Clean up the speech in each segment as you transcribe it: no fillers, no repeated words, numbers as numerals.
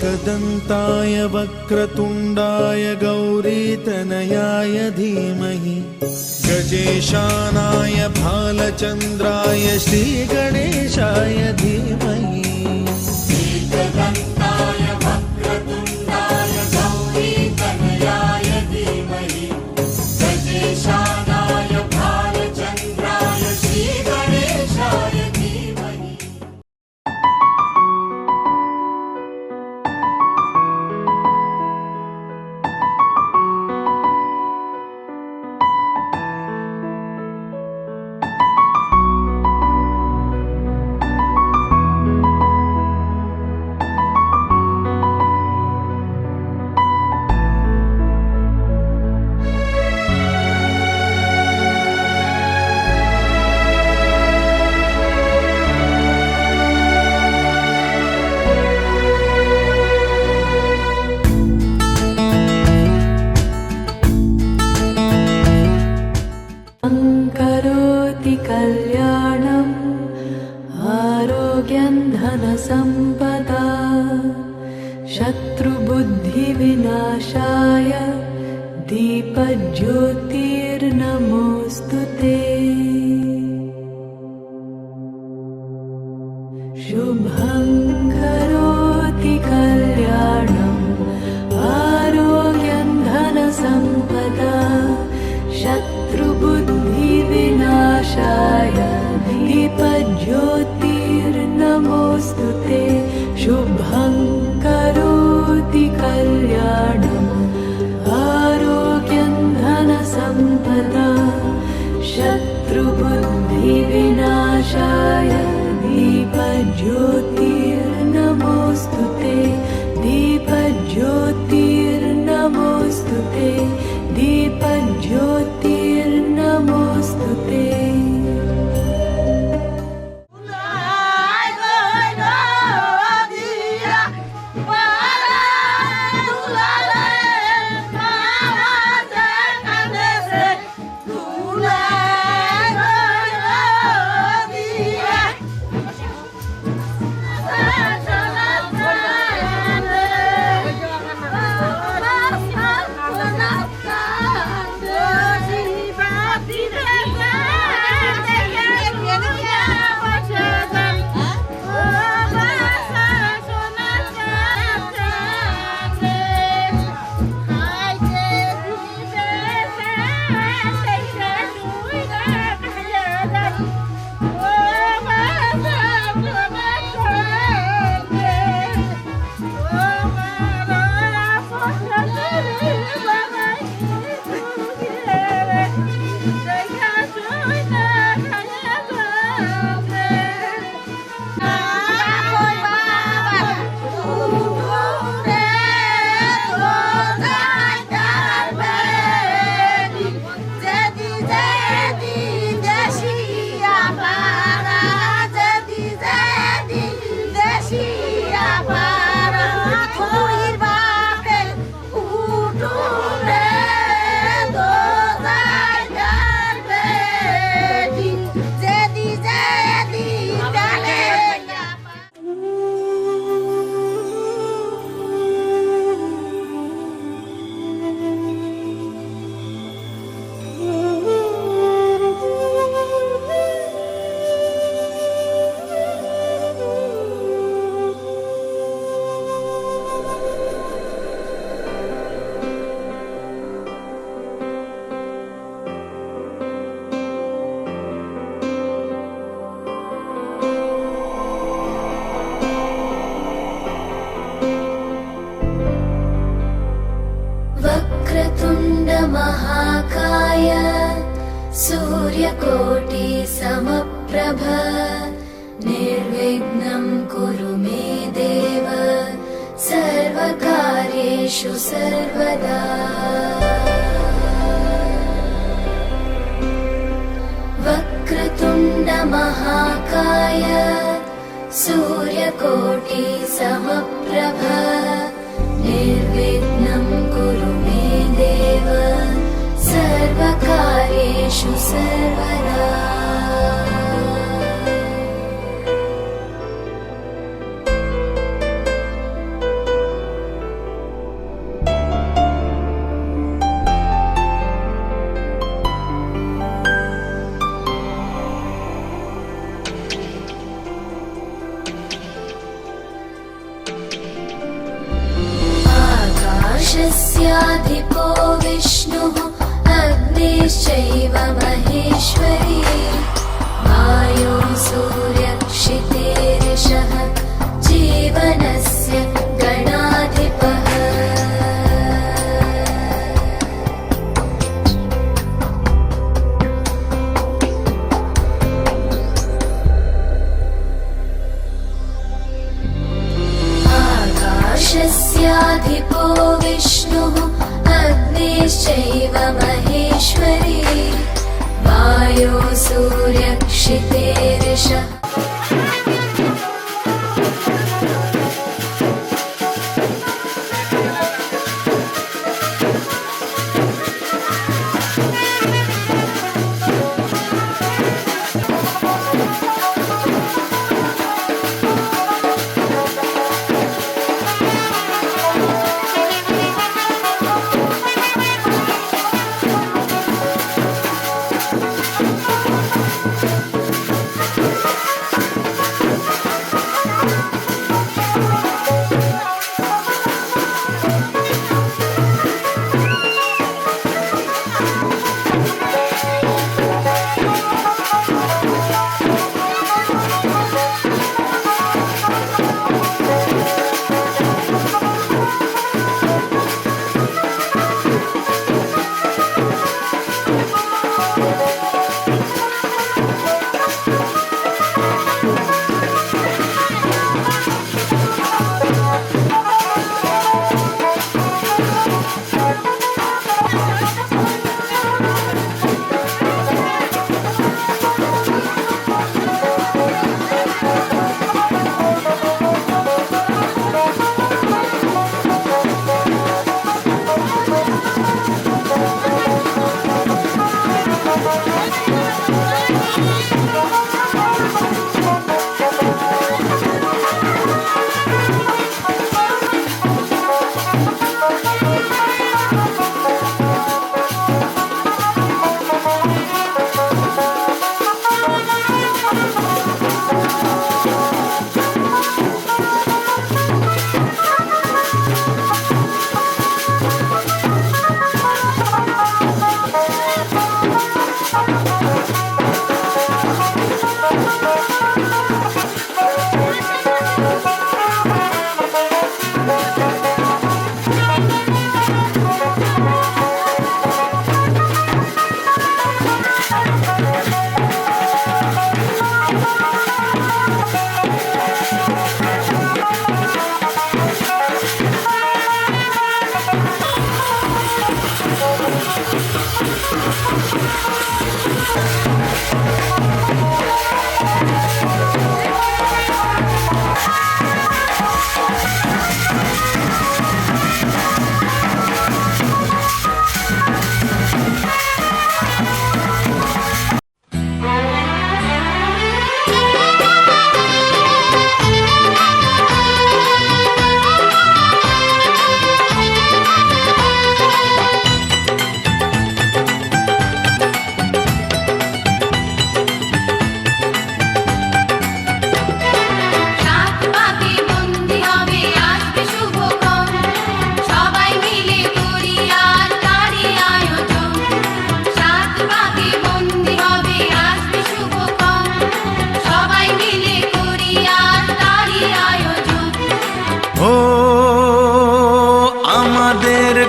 एकदन्ताय वक्रतुण्डाय गौरीतनयाय धीमहि गजेशानाय भालचन्द्राय श्रीगणेशाय धीमहि एकदन्ताय वक्रतुण्डाय गौरीतनयाय धीमहि गजेशानाय भालचन्द्राय श्रीगणेशाय धीमहि। करोति कल्याणम् आरोग्यं धनसम्पदा शत्रुबुद्धिविनाशाय दीपज्योतिर्नमोऽस्तु ते। शुभं करोति कल्याणम् आरोग्यं धनसम्पदा शत्रुबुद्धिविनाशाय दीपज्योतिर्नमोऽस्तु ते। शुभं करोति कल्याणम् आरोग्यं धनसम्पदा शत्रुबुद्धिविनाशाय दीपज्योतिर्नमोऽस्तु ते। दीपज्योतिर्नमोऽस्तु ते। दीपज्योतिर्नमोऽस्तु ते। महाकाय सूर्यकोटि समप्रभ निर्विघ्नं कुरु मे देव सर्वकार्येषु सर्वदा। वक्रतुण्ड महाकाय सूर्यकोटि समप्रभ निर्विघ्नं कुरु मे देव सर्वकार्येषु सर्वदा। आकाशस्याधिपो विष्णुः अग्निश्चैव महेश्वरी वायो सूर्यक्षितेरिषः जीवनस्य गणाधिपः आकाशस्याधिपो विष्णुः अग्निश्चैव महेश्वरी वायो सूर्यक्षितेरिषः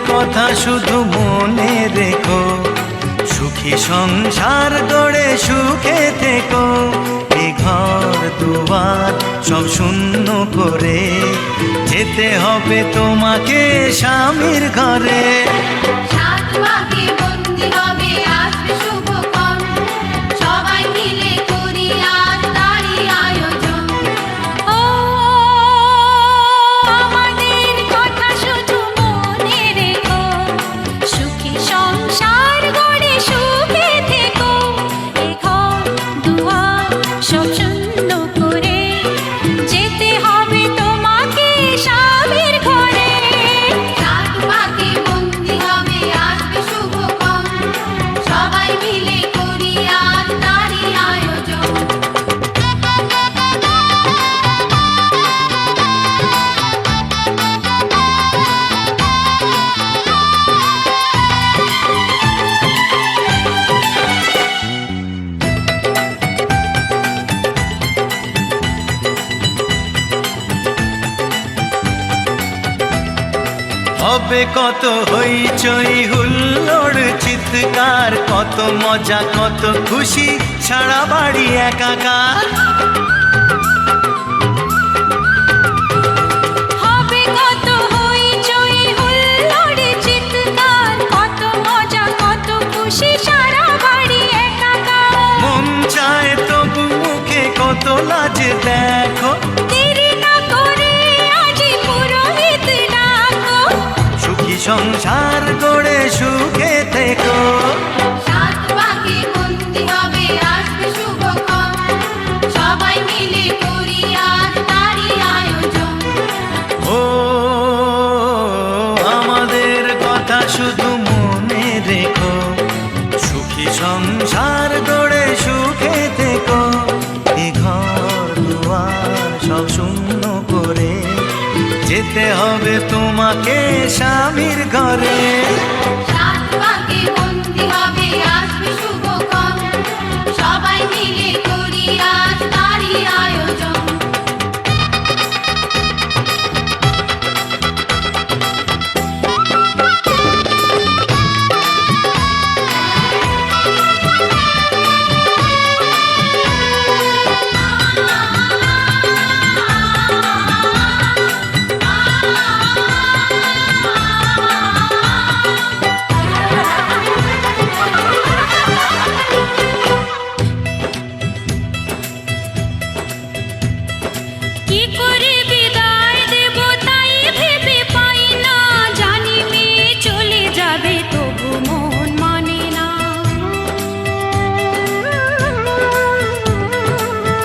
কথা শুধু মনে রেখো, সুখী সংসার গড়ে সুখে থেকো। এ ঘর দুয়ার সব শূন্য করে যেতে হবে তোমাকে স্বামীর ঘরে। শুভ হবে কত হইচই হুল্লোড় চিৎকার, কত মজা কত খুশি, সারা বাড়ি একাকার। হবে কত হইচই হুল্লোড় চিৎকার, কত মজা কত খুশি, সারা বাড়ি একাকার। মন চায় তবু মুখে কত লাজ দেখো, দেরি না করে আজি পুরোহিত ডাকো। সুখী সংসার গড়ে সুখে থেকো। সাত পাকে বন্দি হবে আসবে শুভক্ষণ, সবাই মিলে করি আজ তারই আয়োজন। ও আমাদের কথা শুধু মনে রেখো, সুখী সংসার গড়ে সুখে থেকো। এ ঘর দুয়ার সব শূন্য করে যেতে হবে তোমাকে স্বামীর ঘরে। সাত পাকে বন্দি হবে আসবে শুভক্ষণ, সবাই মিলে করি আজ তারই আয়োজন। কি করে বিদায় দেব তাই ভেবে পাই না, জানি মেয়ে চলে যাবে তবু মন মানে না।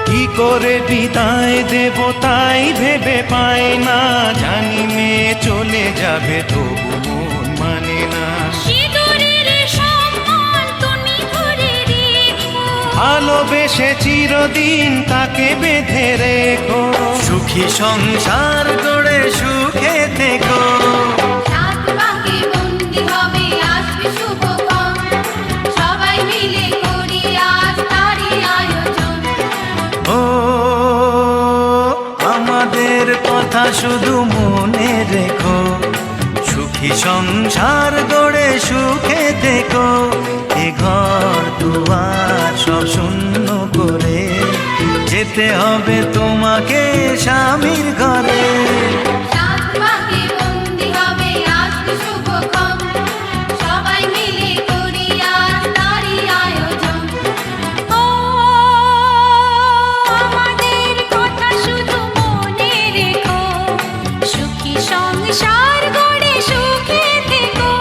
কি করে বিদায় দেব তাই ভেবে পাই না, জানি মেয়ে চলে যাবে তবু মন মানে না। সিঁদুরের সম্মান তুমি ধরে রেখো, ভালোবেসে চিরদিন তাকে বেঁধে রেখো, সুখী সংসার গড়ে সুখে থেকো। সাত পাকে বন্দি হবে আসবে শুভক্ষণ, সবাই মিলে করি আজ তারই আয়োজন। ও আমাদের কথা শুধু মনে রেখো, সুখী সংসার গড়ে সুখে থেকো। এ ঘর দুয়ার সব শূন্য করে যেতে হবে তোমাকে স্বামীর ঘরে। সাত পাকে বন্দি হবে আসবে শুভক্ষণ, সবাই মিলে করি আজ তারই আয়োজন। ও আমাদের কথা শুধু মনে রেখো, সুখী সংসার গড়ে সুখে থেকো।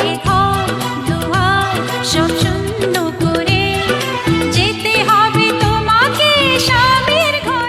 এ ঘর দুয়ার সব শূন্য করে যেতে হবে তোমাকে স্বামীর ঘরে।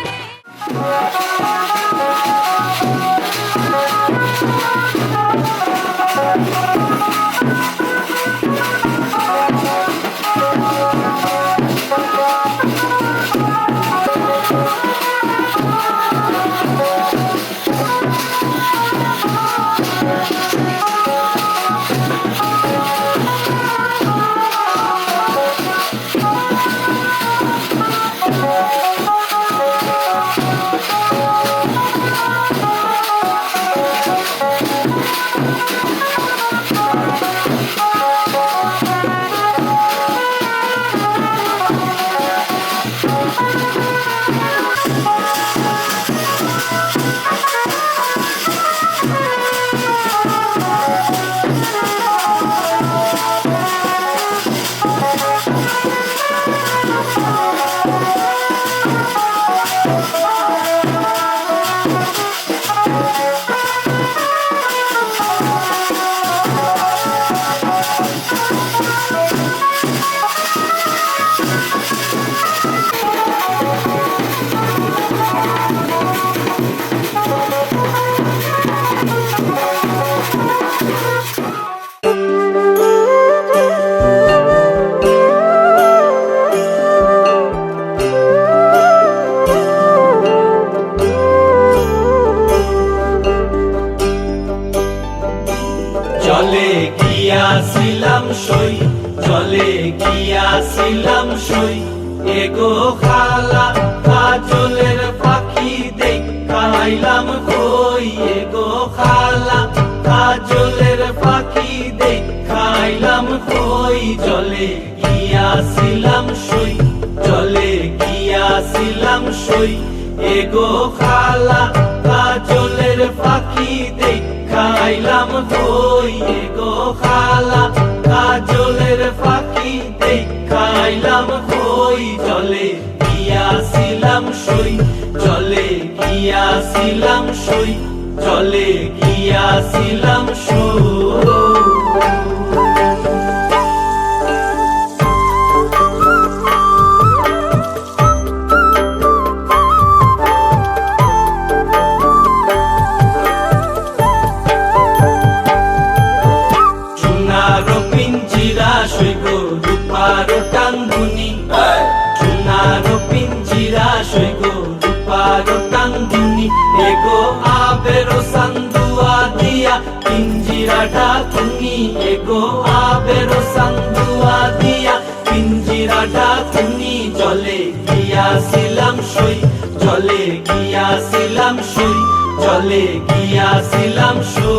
গিয়াছিলাম সই, চলে গিয়াছিলাম সই, এগো খালা কাজলের পাখি দেখাইলাম কই, এগো খালা কাজ সই এগো খালা কাজলের ফাঁকি দেখা আইলাম কই এগো খালা কাজলের ফাঁকি দেখা আইলাম কই চলে গিয়াছিলাম সই চলে গিয়াছিলাম সই চলে গিয়াছিলাম সই এগো আবেরো সান্দুয়া দিয়া পিঞ্জিরাটা তুমি এগো আবেরো সান্দুয়া দিয়া পিঞ্জিরাটা তুমি জলে গিয়াছিলাম সই জলে গিয়াছিলাম সই জলে গিয়াছিলাম সই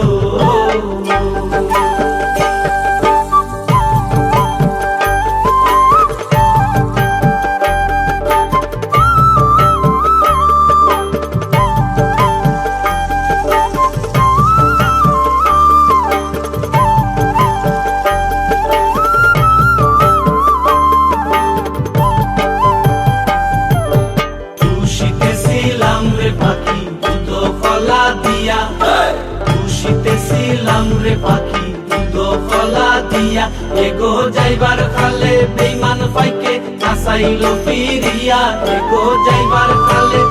পাখি দুধ ফলা দিয়া এগো যাইবার খালে বেইমান পাইকে আসাইলো ফিরিয়া এগো যাইবার খালে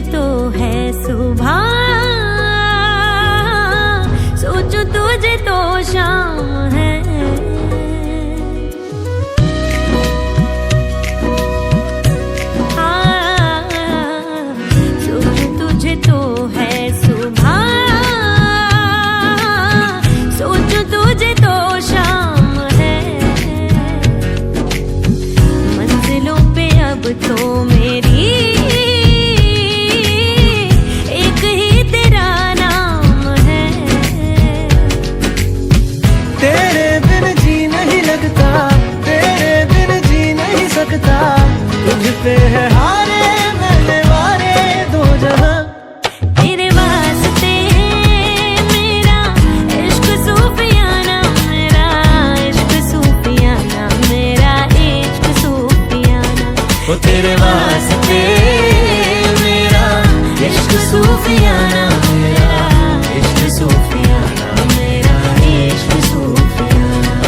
तो है सुबह, सोचो तुझे तो शाम है। सोचो तुझे तो है सुबह, सोचो तुझे तो शाम है। मंजिलों पे अब तो मेरी एक ही तेरा नाम है। तेरे बिन जी नहीं लगता, तेरे बिन जी नहीं सकता, तुझ पे है हारे मैंने वारे दो जहां। तेरे वास्ते मेरा इश्क सूफियाना, मेरा इश्क सूफियाना, मेरा इश्क सूफियाना। ओ तेरे वास्ते मेरा इश्क सूफियाना, मेरा इश्क सूफियाना, मेरा इश्क सूफियाना।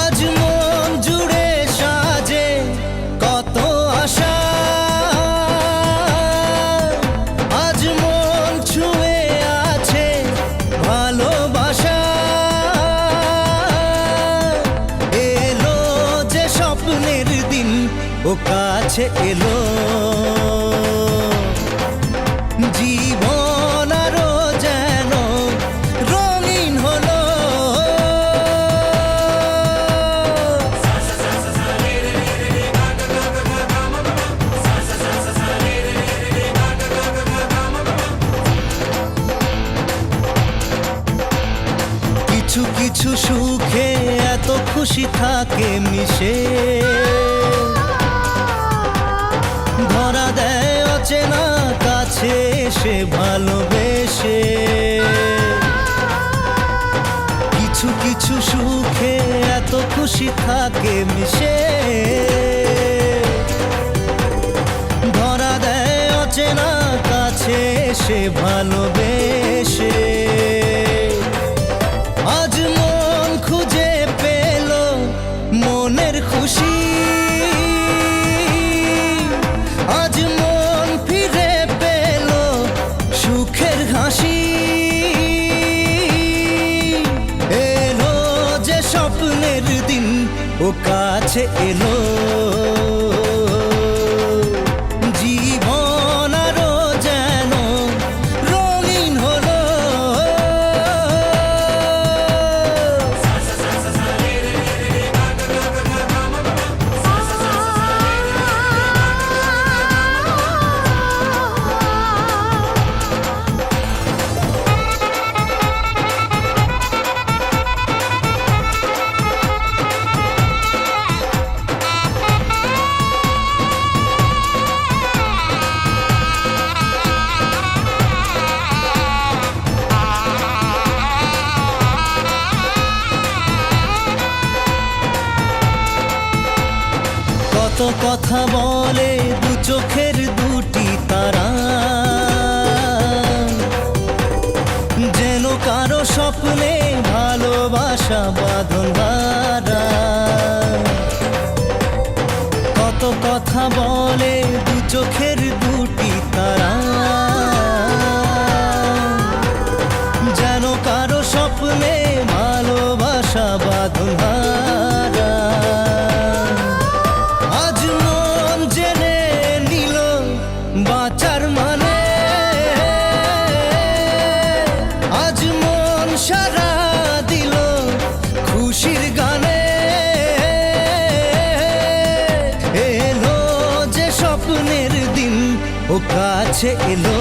আজ মন জুড়ে সাজে কত আশা, আজ মন ছুঁয়ে আছে ভালোবাসা। এলো যে স্বপ্নের দিন ও কাছে এলো, জীবন আরো যেন রঙিন হলো। কিছু কিছু সুখে এত খুশি থাকে মিশে, ধরা দেয় অচেনা কাছে এসে ভালোবেসে। কিছু কিছু সুখে এত খুশি থাকে মিশে, ধরা দেয় অচেনা কাছে এসে ভালোবেসে। আজ মন খুঁজে পেল মনের খুশি, আজ মন ফিরে পেল সুখের হাসি। এলো যে স্বপ্নের দিন ও কাছে এলো, জীবন আরো যেন রঙিন হলো। কত কথা বলে দু চোখের দুটি তারা, যেন কারো স্বপ্নে ভালোবাসা বাঁধন হারা। কত কথা বলে দু চোখের দুটি তারা, ও কাছে এলো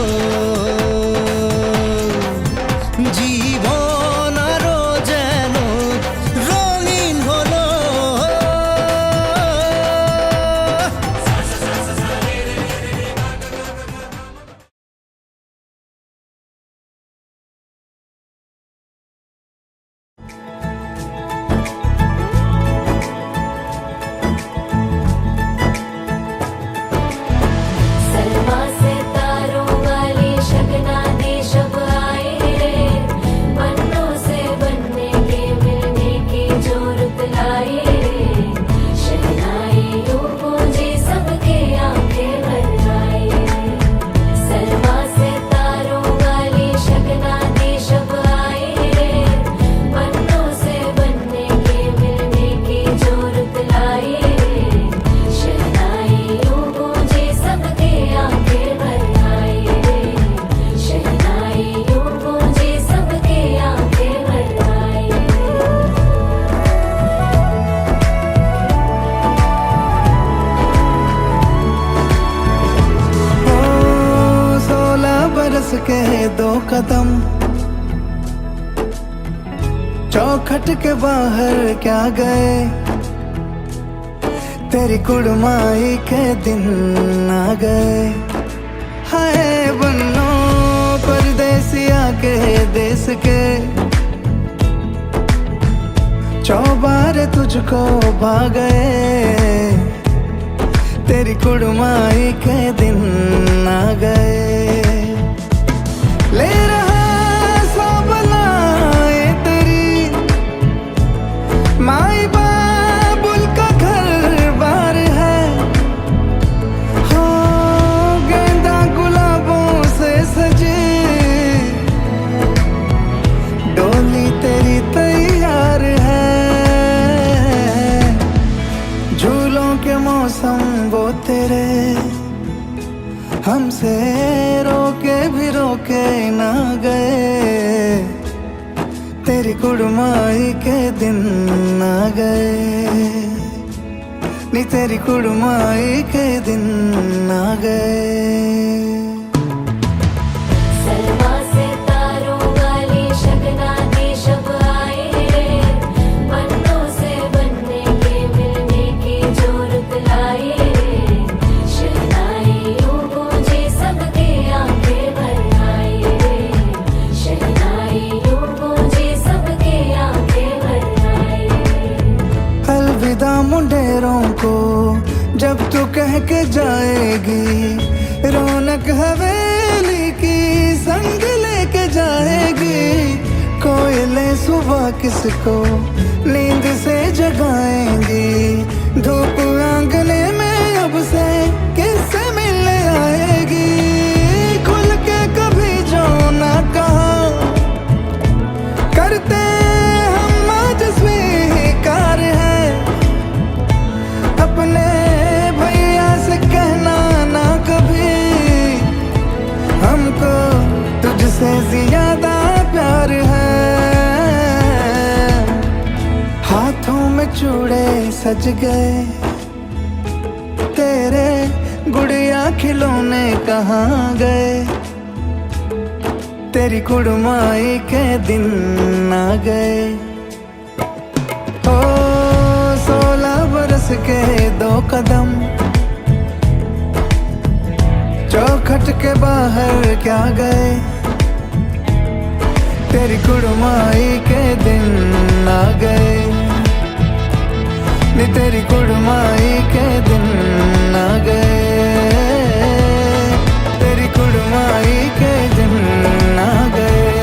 জীবন আরো যেন রঙিন হলো। सलमा से तारों वाली शगना दे शब आए रे, बनों से बनने के मिलने की जो रुत लाए रे, शहनाई यूं गूंजे सबके आंखें भर आए। सलमा से तारों वाली शगना दे शब आए रे, बनों से बनने के मिलने की जो रुत लाए रे, शहनाई यूं गूंजे सबके आंखें भर आए रे, शहनाई यूं गूंजे सबके आंखें भर आए। ओ 16 बरस के 2 कदम चौखट के बाहर क्या गए, तेरी कुड़माई के दिन आ गए। हाय बन्नो परदेसिया के देश के, चौबार तुझको भा गए, तेरी कुड़माई के दिन आ गए। ले रहा सब लाए तेरी माई बाबुल का घर बार है, हो गेंदा गुलाबों से सजे डोली तेरी तैयार है। झूलों के मौसम वो तेरे हमसे रोके भी रोके ना गए, तेरी कुड़माई के दिन आ गए, नी तेरी कुड़माई के दिन आ गए। सलमा से तारों वाली शगना दे शब आए रे, बनों से बनने के मिलने की जो रुत लाए रे, शहनाई यूं गूंजे सबके आंखें भर आए रे, शहनाई यूं गूंजे सबके आंखें भर आए। अलविदा मुंडेरों को जब तू कह के जाएगी, रौनक हवेली की संग लेके जाएगी। कोयले सुबह किसको नींद से जगाएंगी, धूप आंगने में अब से किससे मिलने आएगी। खुल के कभी जो ना कहा करते हम आज स्वीकार है, अपने भैया से कहना ना कभी, हमको तुझसे ज्यादा प्यार है। हाथों में चूड़े सज गए, तेरे गुड़िया खिलौने कहाँ गए, तेरी कुड़माई के दिन आ गए। ओ 16 बरस के 2 कदम चौखट के बाहर क्या गए, तेरी कुड़माई के दिन आ गए, नी तेरी कुड़माई के दिन आ गए, तेरी कुड़माई के दिन आ गए,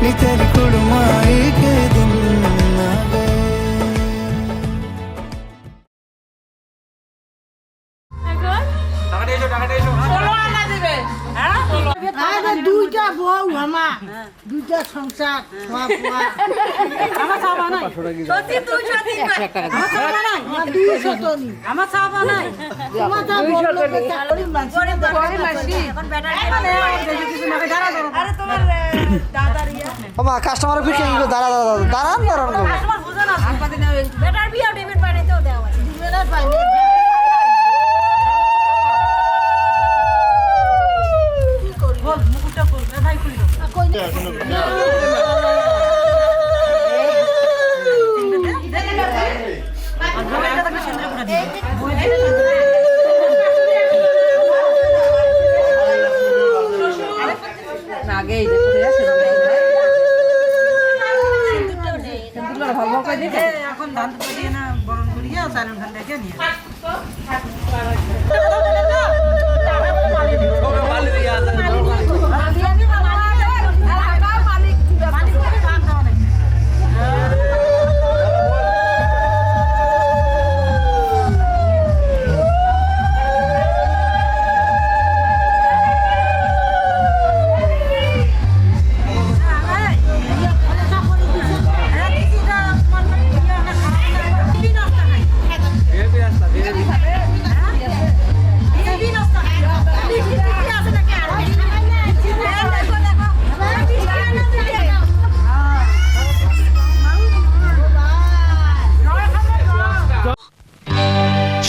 नी तेरी कुड़माई के दिन आ गए। দুইটা বউ আমার, দুইটা সংসার সব আমার চাওয়া নাই, সত্যি তুই সত্যি আমার চাওয়া নাই, আমার 200 তো নি আমার চাওয়া নাই, তোমার যা বললো গরিব মানুষ এখন ব্যাটারি কিছু না দাঁড়া দাঁড়া, আরে তোমার দাদার ইয়া বাবা কাস্টমার পিছে কি দাঁড়া দাঁড়া দাঁড়ান দাঁড়ান কাস্টমার বুঝো না ব্যাটার বিয়া ডেবিট বানাইতেও দেওয়া দিবে না পাইনি।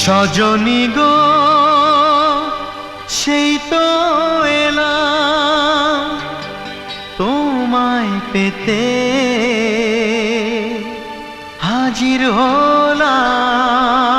সজনী গো সেই তো এলাম তোমায় পেতে হাজির হলাম